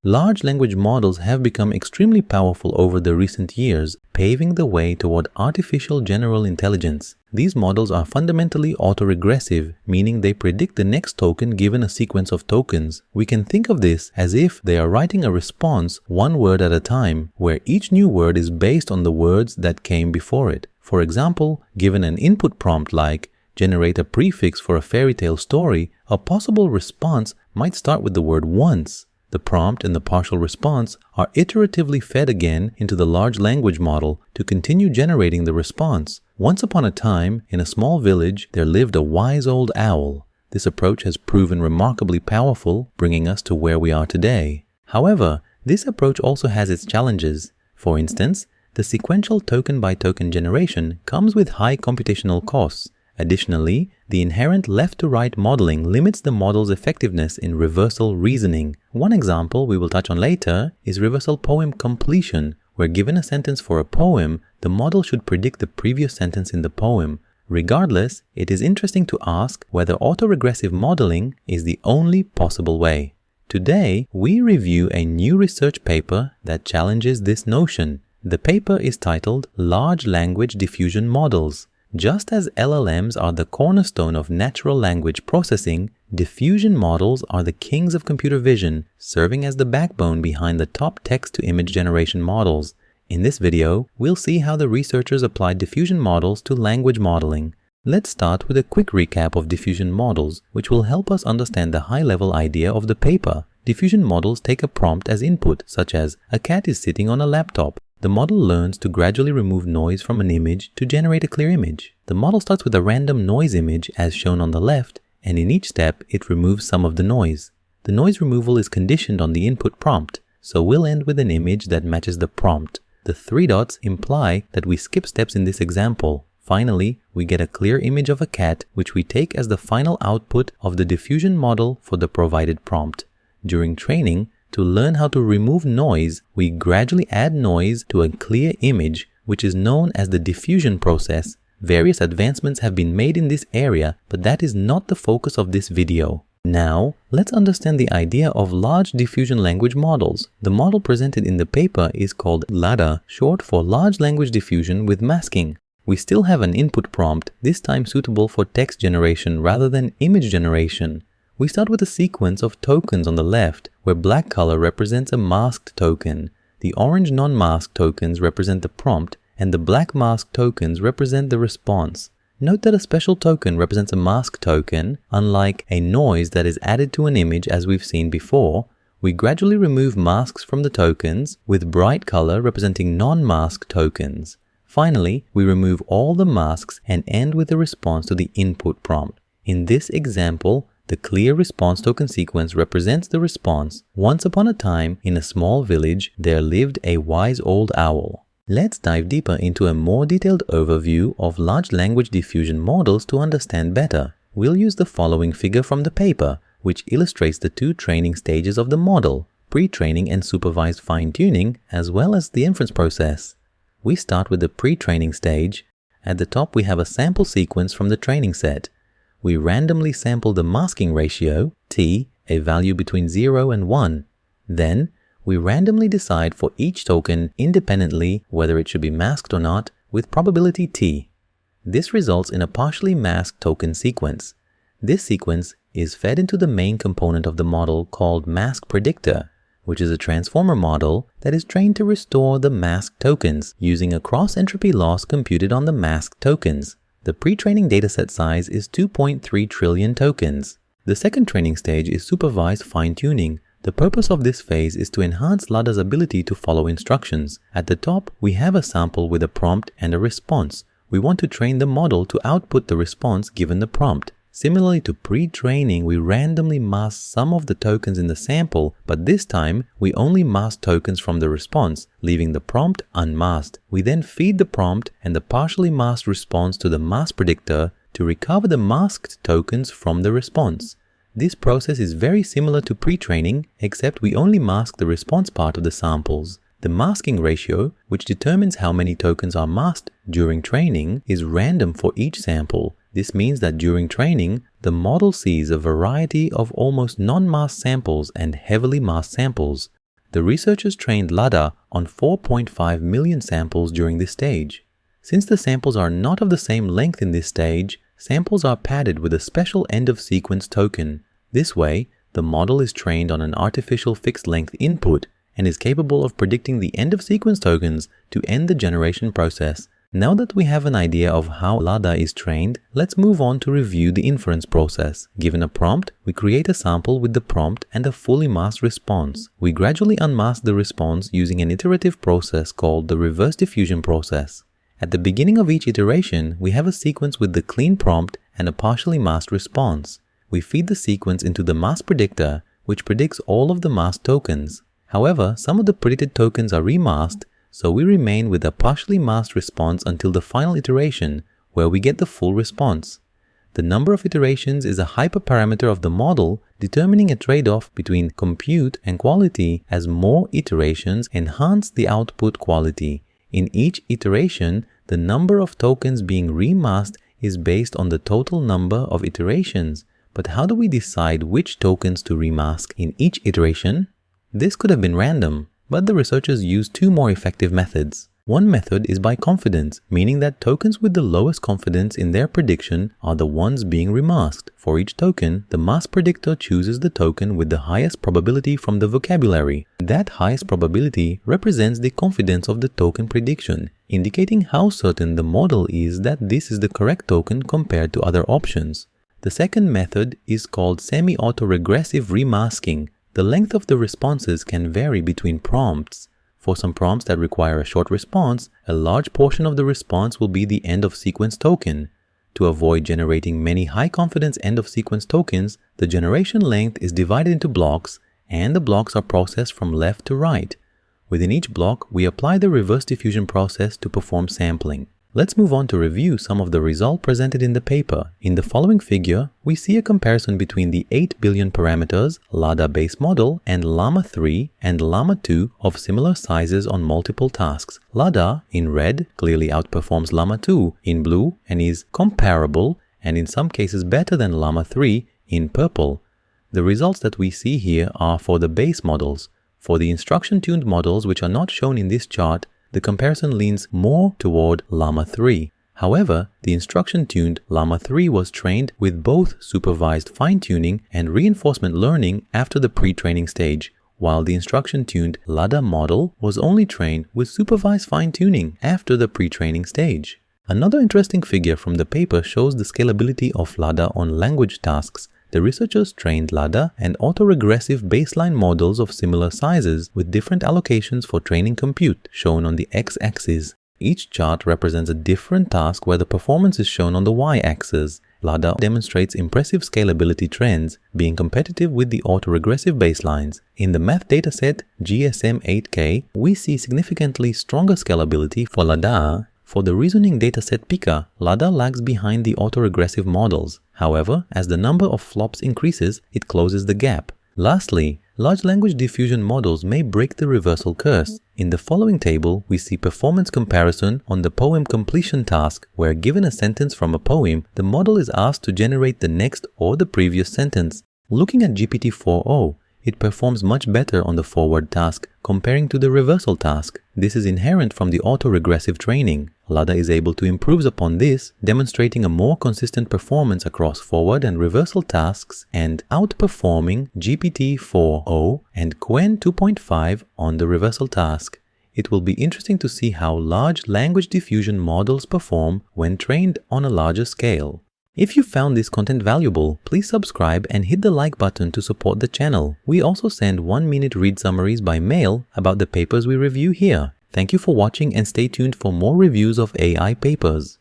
Large language models have become extremely powerful over the recent years, paving the way toward artificial general intelligence. These models are fundamentally autoregressive, meaning they predict the next token given a sequence of tokens. We can think of this as if they are writing a response one word at a time, where each new word is based on the words that came before it. For example, given an input prompt like generate a prefix for a fairy tale story, a possible response might start with the word once. The prompt and the partial response are iteratively fed again into the large language model to continue generating the response. Once upon a time, in a small village, there lived a wise old owl. This approach has proven remarkably powerful, bringing us to where we are today. However, this approach also has its challenges. For instance, the sequential token-by-token generation comes with high computational costs. Additionally, the inherent left-to-right modeling limits the model's effectiveness in reversal reasoning. One example we will touch on later is reversal poem completion, where given a sentence for a poem, the model should predict the previous sentence in the poem. Regardless, it is interesting to ask whether autoregressive modeling is the only possible way. Today, we review a new research paper that challenges this notion. The paper is titled Large Language Diffusion Models. Just as LLMs are the cornerstone of natural language processing, diffusion models are the kings of computer vision, serving as the backbone behind the top text-to-image generation models. In this video, we'll see how the researchers applied diffusion models to language modeling. Let's start with a quick recap of diffusion models, which will help us understand the high-level idea of the paper. Diffusion models take a prompt as input, such as, "A cat is sitting on a laptop." The model learns to gradually remove noise from an image to generate a clear image. The model starts with a random noise image as shown on the left, and in each step, it removes some of the noise. The noise removal is conditioned on the input prompt, so we'll end with an image that matches the prompt. The 3 dots imply that we skip steps in this example. Finally, we get a clear image of a cat, which we take as the final output of the diffusion model for the provided prompt. During training, to learn how to remove noise, we gradually add noise to a clear image, which is known as the diffusion process. Various advancements have been made in this area, but that is not the focus of this video. Now, let's understand the idea of large diffusion language models. The model presented in the paper is called LLaDA, short for Large Language Diffusion with Masking. We still have an input prompt, this time suitable for text generation rather than image generation. We start with a sequence of tokens on the left, where black color represents a masked token. The orange non-masked tokens represent the prompt, and the black masked tokens represent the response. Note that a special token represents a masked token, unlike a noise that is added to an image as we've seen before. We gradually remove masks from the tokens, with bright color representing non-masked tokens. Finally, we remove all the masks and end with a response to the input prompt. In this example, the clear response token sequence represents the response. Once upon a time, in a small village, there lived a wise old owl. Let's dive deeper into a more detailed overview of large language diffusion models to understand better. We'll use the following figure from the paper, which illustrates the 2 training stages of the model, pre-training and supervised fine-tuning, as well as the inference process. We start with the pre-training stage. At the top, we have a sample sequence from the training set. We randomly sample the masking ratio, t, a value between 0 and 1. Then, we randomly decide for each token independently whether it should be masked or not with probability t. This results in a partially masked token sequence. This sequence is fed into the main component of the model called mask predictor, which is a transformer model that is trained to restore the masked tokens using a cross-entropy loss computed on the masked tokens. The pre-training dataset size is 2.3 trillion tokens. The second training stage is supervised fine-tuning. The purpose of this phase is to enhance LLaDA's ability to follow instructions. At the top, we have a sample with a prompt and a response. We want to train the model to output the response given the prompt. Similarly to pre-training, we randomly mask some of the tokens in the sample, but this time we only mask tokens from the response, leaving the prompt unmasked. We then feed the prompt and the partially masked response to the mask predictor to recover the masked tokens from the response. This process is very similar to pre-training, except we only mask the response part of the samples. The masking ratio, which determines how many tokens are masked during training, is random for each sample. This means that during training, the model sees a variety of almost non-masked samples and heavily masked samples. The researchers trained LLaDA on 4.5 million samples during this stage. Since the samples are not of the same length in this stage, samples are padded with a special end-of-sequence token. This way, the model is trained on an artificial fixed-length input and is capable of predicting the end-of-sequence tokens to end the generation process. Now that we have an idea of how LLaDA is trained, let's move on to review the inference process. Given a prompt, we create a sample with the prompt and a fully masked response. We gradually unmask the response using an iterative process called the reverse diffusion process. At the beginning of each iteration, we have a sequence with the clean prompt and a partially masked response. We feed the sequence into the mask predictor, which predicts all of the masked tokens. However, some of the predicted tokens are remasked, so we remain with a partially masked response until the final iteration, where we get the full response. The number of iterations is a hyperparameter of the model, determining a trade-off between compute and quality, as more iterations enhance the output quality. In each iteration, the number of tokens being remasked is based on the total number of iterations. But how do we decide which tokens to remask in each iteration? This could have been random, but the researchers used two more effective methods. One method is by confidence, meaning that tokens with the lowest confidence in their prediction are the ones being remasked. For each token, the mask predictor chooses the token with the highest probability from the vocabulary. That highest probability represents the confidence of the token prediction, indicating how certain the model is that this is the correct token compared to other options. The second method is called semi-autoregressive remasking. The length of the responses can vary between prompts. For some prompts that require a short response, a large portion of the response will be the end-of-sequence token. To avoid generating many high-confidence end-of-sequence tokens, the generation length is divided into blocks, and the blocks are processed from left to right. Within each block, we apply the reverse diffusion process to perform sampling. Let's move on to review some of the results presented in the paper. In the following figure, we see a comparison between the 8 billion parameters LLaDA base model and Llama 3 and Llama 2 of similar sizes on multiple tasks. LLaDA, in red, clearly outperforms Llama 2 in blue and is comparable and in some cases better than Llama 3 in purple. The results that we see here are for the base models. For the instruction-tuned models, which are not shown in this chart, the comparison leans more toward Llama 3. However, the instruction-tuned Llama 3 was trained with both supervised fine-tuning and reinforcement learning after the pre-training stage, while the instruction-tuned LLaDA model was only trained with supervised fine-tuning after the pre-training stage. Another interesting figure from the paper shows the scalability of LLaDA on language tasks. The researchers trained LLaDA and autoregressive baseline models of similar sizes with different allocations for training compute, shown on the x-axis. Each chart represents a different task where the performance is shown on the y-axis. LLaDA demonstrates impressive scalability trends, being competitive with the autoregressive baselines. In the math dataset GSM-8K, we see significantly stronger scalability for LLaDA. For the reasoning dataset Pika, LLaDA lags behind the autoregressive models. However, as the number of flops increases, it closes the gap. Lastly, large language diffusion models may break the reversal curse. In the following table, we see performance comparison on the poem completion task, where given a sentence from a poem, the model is asked to generate the next or the previous sentence. Looking at GPT-4o, it performs much better on the forward task comparing to the reversal task. This is inherent from the autoregressive training. LLaDA is able to improve upon this, demonstrating a more consistent performance across forward and reversal tasks and outperforming GPT-4o and Qwen 2.5 on the reversal task. It will be interesting to see how large language diffusion models perform when trained on a larger scale. If you found this content valuable, please subscribe and hit the like button to support the channel. We also send 1-minute read summaries by mail about the papers we review here. Thank you for watching and stay tuned for more reviews of AI papers.